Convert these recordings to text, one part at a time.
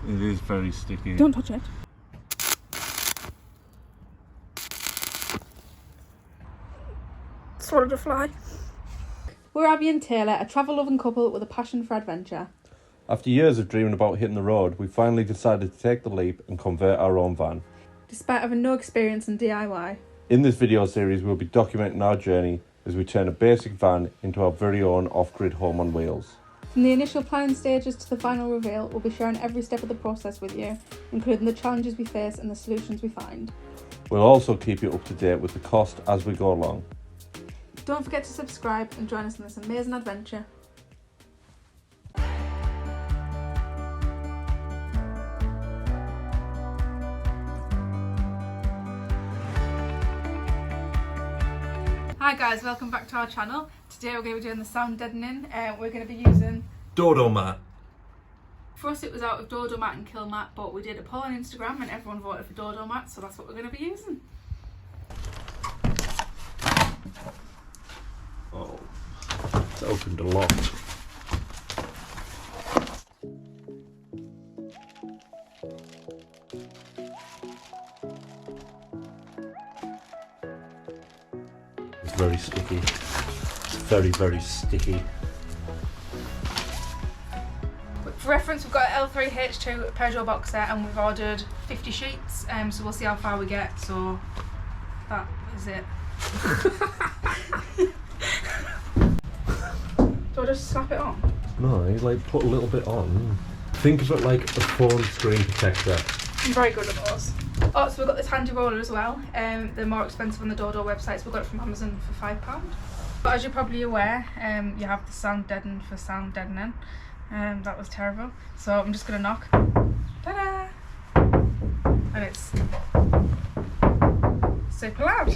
It is very sticky. Don't touch it. Swallowed a fly. We're Abby and Taylor, a travel-loving couple with a passion for adventure. After years of dreaming about hitting the road, we finally decided to take the leap and convert our own van. Despite having no experience in DIY. In this video series, we'll be documenting our journey as we turn a basic van into our very own off-grid home on wheels. From the initial planning stages to the final reveal, we'll be sharing every step of the process with you, including the challenges we face and the solutions we find. We'll also keep you up to date with the cost as we go along. Don't forget to subscribe and join us in this amazing adventure. Hi guys, welcome back to our channel. Today we're going to be doing the sound deadening. We're going to be using Dodo mat. For us it was out of Dodo mat and Kill mat, but we did a poll on Instagram and everyone voted for Dodo mat, so that's what we're going to be using. Oh, it's opened a lot. It's very sticky. It's very, very sticky. For reference, we've got an L3H2 Peugeot boxer and we've ordered 50 sheets, so we'll see how far we get, so that is it. Do I just slap it on? No, you like put a little bit on. Think of it like a phone screen protector. I'm very good at those. Oh, so we've got this handy roller as well. They're more expensive on the Dodo website, so we got it from Amazon for £5. But as you're probably aware, you have the sound deaden for sound deadening. That was terrible. So I'm just gonna knock. Ta-da! And it's super loud.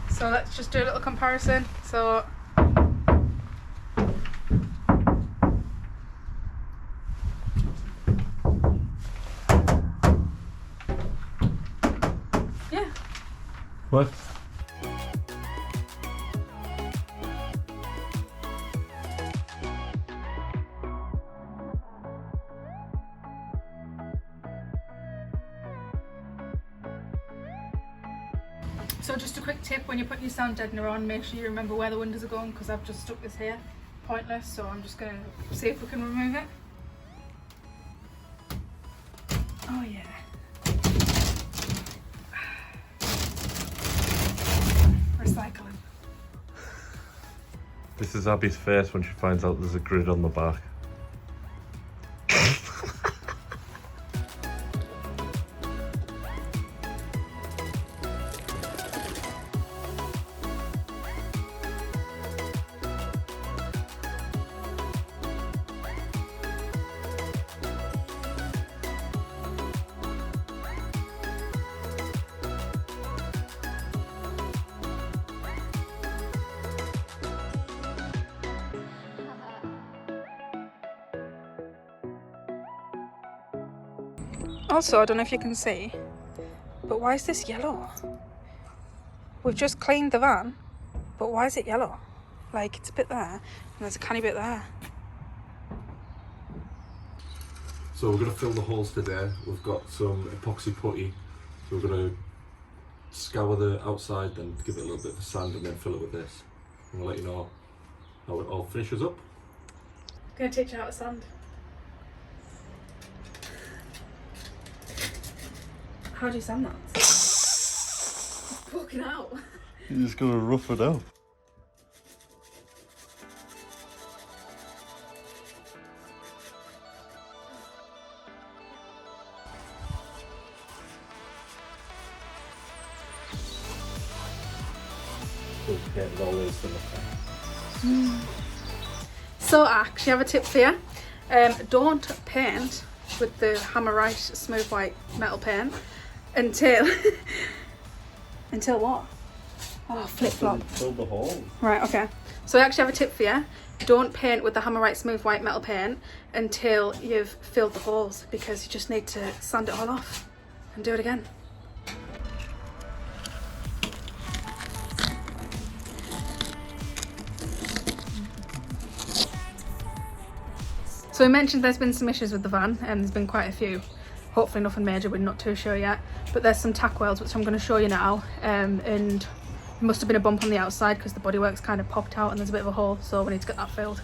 So let's just do a little comparison. So yeah. What? So just a quick tip, when you're putting your sound deadener on, make sure you remember where the windows are going, because I've just stuck this here. Pointless, so I'm just going to see if we can remove it. Oh yeah. Recycling. This is Abby's face when she finds out there's a grid on the back. Also, I don't know if you can see, but why is this yellow? We've just cleaned the van, but why is it yellow? Like, it's a bit there, and there's a canny bit there. So we're going to fill the holes today. We've got some epoxy putty. So we're going to scour the outside, then give it a little bit of sand and then fill it with this. And we'll let you know how it all finishes up. I'm going to teach you how to sand. How do you sand that? It's poking out. You're just going to rough it out. So I actually have a tip for you. Don't paint with the Hammerite smooth white metal paint until until what? Oh, flip flop. Fill the hole. Right, okay. So I actually have a tip for you. Don't paint with the Hammerite smooth white metal paint until you've filled the holes, because you just need to sand it all off and do it again. So we mentioned there's been some issues with the van, and there's been quite a few. Hopefully nothing major, we're not too sure yet. But there's some tack welds which I'm going to show you now, and there must have been a bump on the outside because the bodywork's kind of popped out and there's a bit of a hole, so we need to get that filled.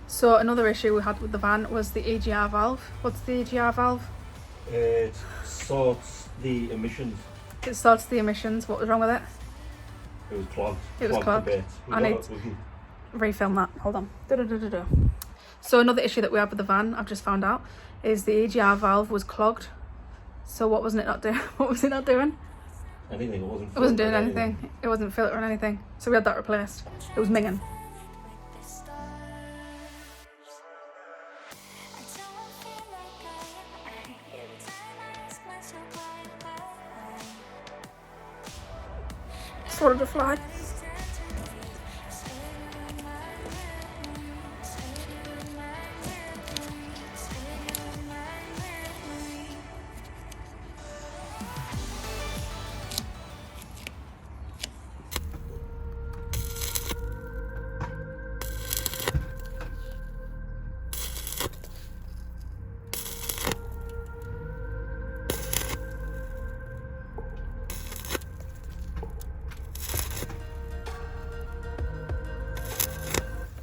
So another issue we had with the van was the EGR valve. What's the EGR valve? It sorts the emissions. It sorts the emissions. What was wrong with it? It was clogged. It was clogged. A bit. I need to refilm that. Hold on. So another issue that we have with the van, I've just found out, is the EGR valve was clogged. So what wasn't it not doing? What was it not doing? Anything. It wasn't doing anything. It wasn't filtering anything. So we had that replaced. It was minging. Swallowed a fly.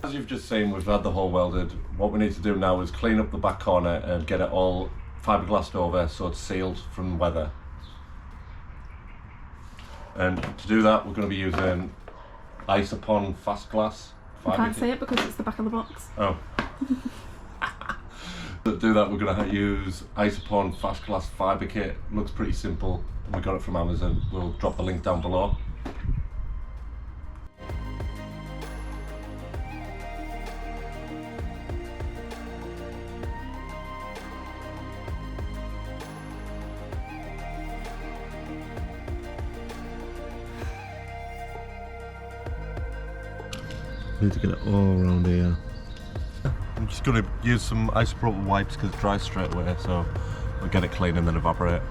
As you've just seen, we've had the hole welded. What we need to do now is clean up the back corner and get it all fiberglassed over so it's sealed from weather. And to do that, we're going to be using Isopon Fast Glass. I can't see it because it's the back of the box. Oh. To do that, we're going to use Isopon Fast Glass Fiber Kit. Looks pretty simple. We got it from Amazon. We'll drop the link down below. Need to get it all around here. I'm just going to use some isopropyl wipes because it dries straight away, so we'll get it clean and then evaporate.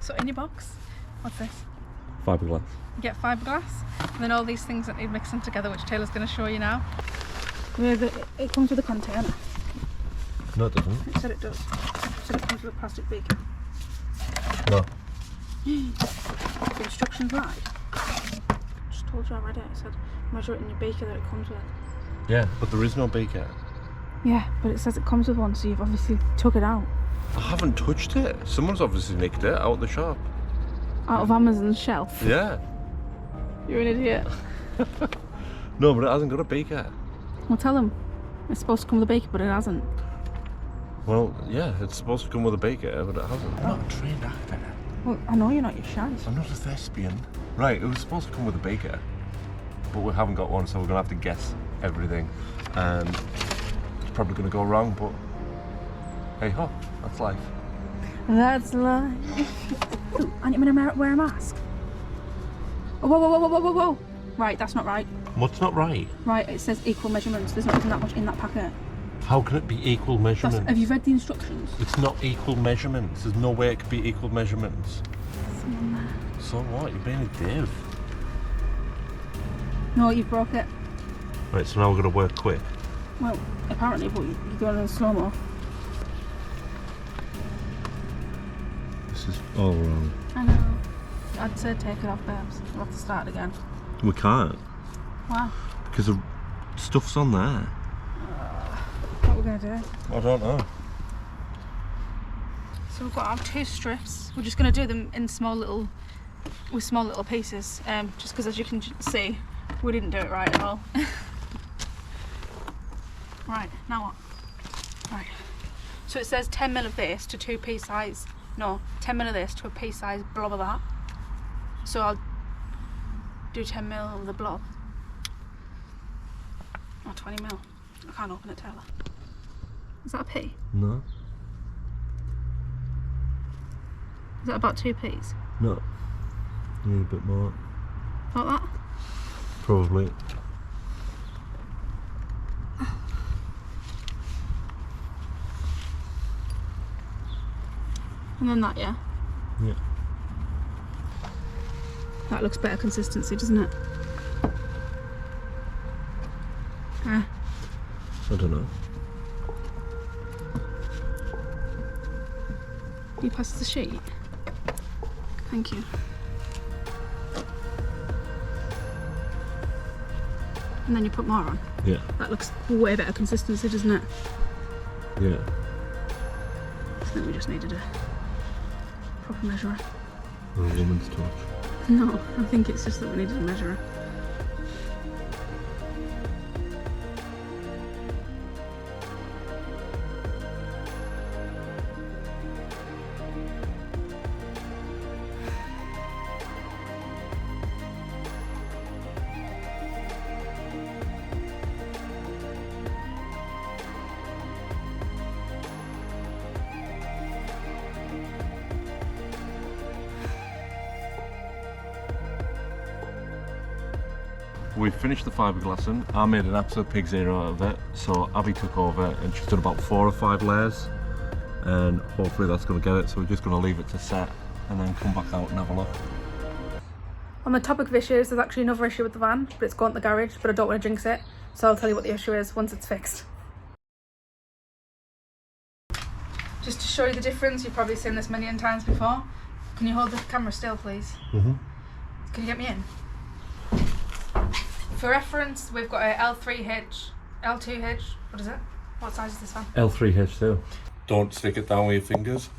So in your box, what's this? Fiberglass. You get fiberglass, and then all these things that need mixing together, which Taylor's going to show you now. It comes with a container. No, it doesn't. It said it does. It said it comes with a plastic beaker. No. The instructions lied. Just told you I read it. It said measure it in your beaker that it comes with. Yeah, but there is no beaker. Yeah, but it says it comes with one, so you've obviously took it out. I haven't touched it. Someone's obviously nicked it out of the shop. Out of Amazon's shelf? Yeah. You're an idiot. No, but it hasn't got a beaker. Well, tell them. It's supposed to come with a beaker, but it hasn't. Well, yeah, it's supposed to come with a beaker, but it hasn't. I'm not a trained actor. Well, I know you're not, you're shy. I'm not a thespian. Right, it was supposed to come with a beaker, but we haven't got one, so we're going to have to guess everything. And it's probably going to go wrong, but hey ho, that's life. That's life. Ooh, aren't you going to wear a mask? Oh, whoa, whoa, whoa, whoa, whoa, whoa. Right, that's not right. What's not right? Right, it says equal measurements. There's not even that much in that packet. How can it be equal measurements? Have you read the instructions? It's not equal measurements. There's no way it could be equal measurements. So what? You're being a div. No, you broke it. Right, so now we're going to work quick. Well, apparently, but you're going in slow-mo. This is all wrong. I know. I'd say take it off, babes. We'll have to start again. We can't. Wow. Because the stuff's on there. What are we going to do? I don't know. So we've got our 2 strips. We're just going to do them in small little pieces, just because as you can see, we didn't do it right at all. Right, now what? Right. So it says 10 mil of this to 2 pea size. No, 10 mil of this to a pea size blob of that. So I'll do 10 mil of the blob. Or 20 mil. I can't open it, Taylor. Is that a pea? No. Is that about 2 peas? No. Need a bit more. Like that? Probably. And then that, yeah? Yeah. That looks better consistency, doesn't it? I don't know. You pass the sheet? Thank you. And then you put more on. Yeah. That looks way better consistency, doesn't it? Yeah. I think we just needed a proper measurer. Or a woman's touch. No, I think it's just that we needed a measurer. We finished the fiberglassing. I made an absolute pig's ear out of it, so Abby took over and she's done about 4 or 5 layers, and hopefully that's going to get it. So we're just going to leave it to set and then come back out and have a look. On the topic of issues, there's actually another issue with the van, but it's gone to the garage, but I don't want to jinx it, so I'll tell you what the issue is once it's fixed. Just to show you the difference, you've probably seen this a million times before. Can you hold the camera still, please? Mm-hmm. Can you get me in? For reference, we've got a L3 hitch, L2 hitch, what is it? What size is this one? L3 hitch too. Don't stick it down with your fingers.